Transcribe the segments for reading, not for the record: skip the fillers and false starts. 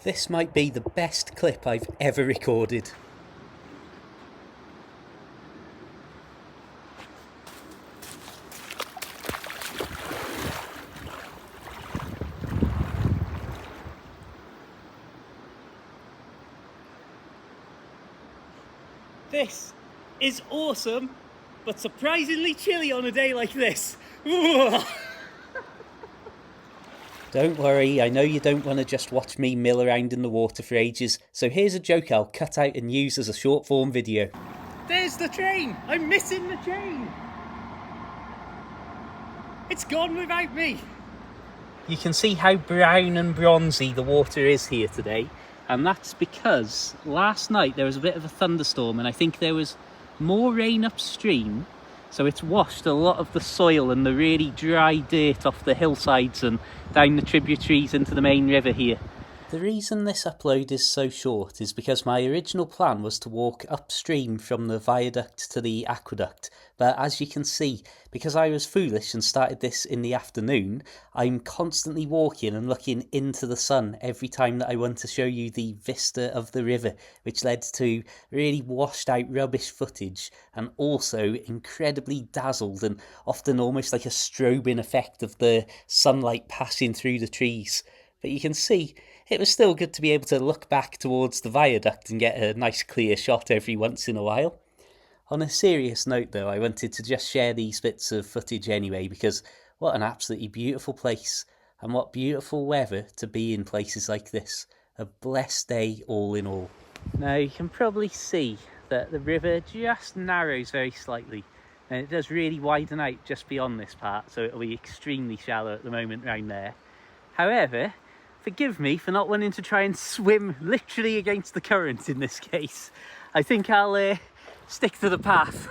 This might be the best clip I've ever recorded. This is awesome, but surprisingly chilly on a day like this. Don't worry, I know you don't want to just watch me mill around in the water for ages, so here's a joke I'll cut out and use as a short form video. There's the train! I'm missing the train! It's gone without me! You can see how brown and bronzy the water is here today, and that's because last night there was a bit of a thunderstorm and I think there was more rain upstream, so it's washed a lot of the soil and the really dry dirt off the hillsides and down the tributaries into the main river here. The reason this upload is so short is because my original plan was to walk upstream from the viaduct to the aqueduct, but as you can see, because I was foolish and started this in the afternoon, I'm constantly walking and looking into the sun every time that I want to show you the vista of the river, which led to really washed out rubbish footage and also incredibly dazzled and often almost like a strobing effect of the sunlight passing through the trees. But you can see it was still good to be able to look back towards the viaduct and get a nice clear shot every once in a while. On a serious note though, I wanted to just share these bits of footage anyway, because what an absolutely beautiful place, and what beautiful weather to be in places like this. A blessed day all in all. Now you can probably see that the river just narrows very slightly, and it does really widen out just beyond this part, so it'll be extremely shallow at the moment round there. However, forgive me for not wanting to try and swim literally against the current in this case. I think I'll stick to the path.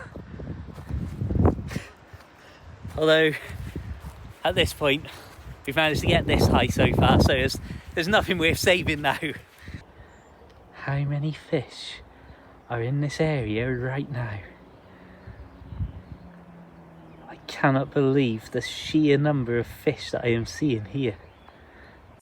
Although, at this point, we've managed to get this high so far, so there's nothing worth saving now. How many fish are in this area right now? I cannot believe the sheer number of fish that I am seeing here.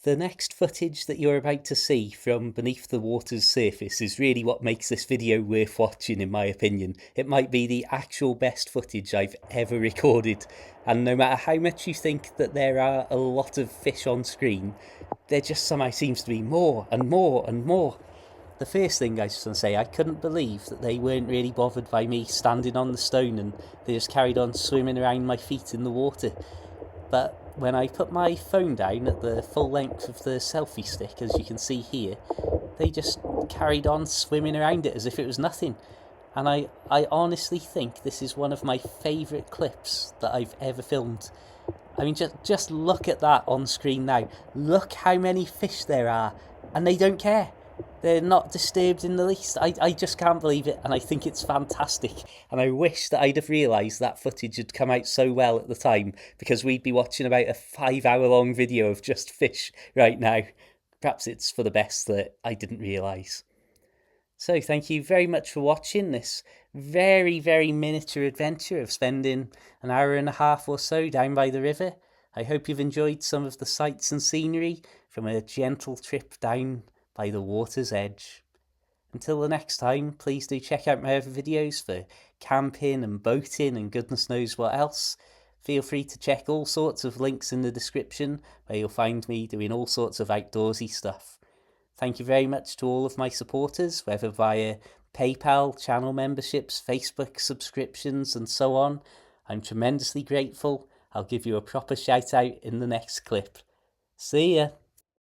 The next footage that you're about to see from beneath the water's surface is really what makes this video worth watching, in my opinion. It might be the actual best footage I've ever recorded, and no matter how much you think that there are a lot of fish on screen, there just somehow seems to be more and more and more. The first thing I just want to say, I couldn't believe that they weren't really bothered by me standing on the stone and they just carried on swimming around my feet in the water. But when I put my phone down at the full length of the selfie stick, as you can see here, they just carried on swimming around it as if it was nothing. And I honestly think this is one of my favourite clips that I've ever filmed. I mean, just look at that on screen now. Look how many fish there are, and they don't care. They're not disturbed in the least. I just can't believe it, and I think it's fantastic. And I wish that I'd have realised that footage had come out so well at the time, because we'd be watching about a 5-hour-long video of just fish right now. Perhaps it's for the best that I didn't realise. So thank you very much for watching this very, very miniature adventure of spending an hour and a half or so down by the river. I hope you've enjoyed some of the sights and scenery from a gentle trip down by the water's edge. Until the next time, please do check out my other videos for camping and boating and goodness knows what else. Feel free to check all sorts of links in the description where you'll find me doing all sorts of outdoorsy stuff. Thank you very much to all of my supporters, whether via PayPal, channel memberships, Facebook subscriptions and so on. I'm tremendously grateful. I'll give you a proper shout out in the next clip. See ya!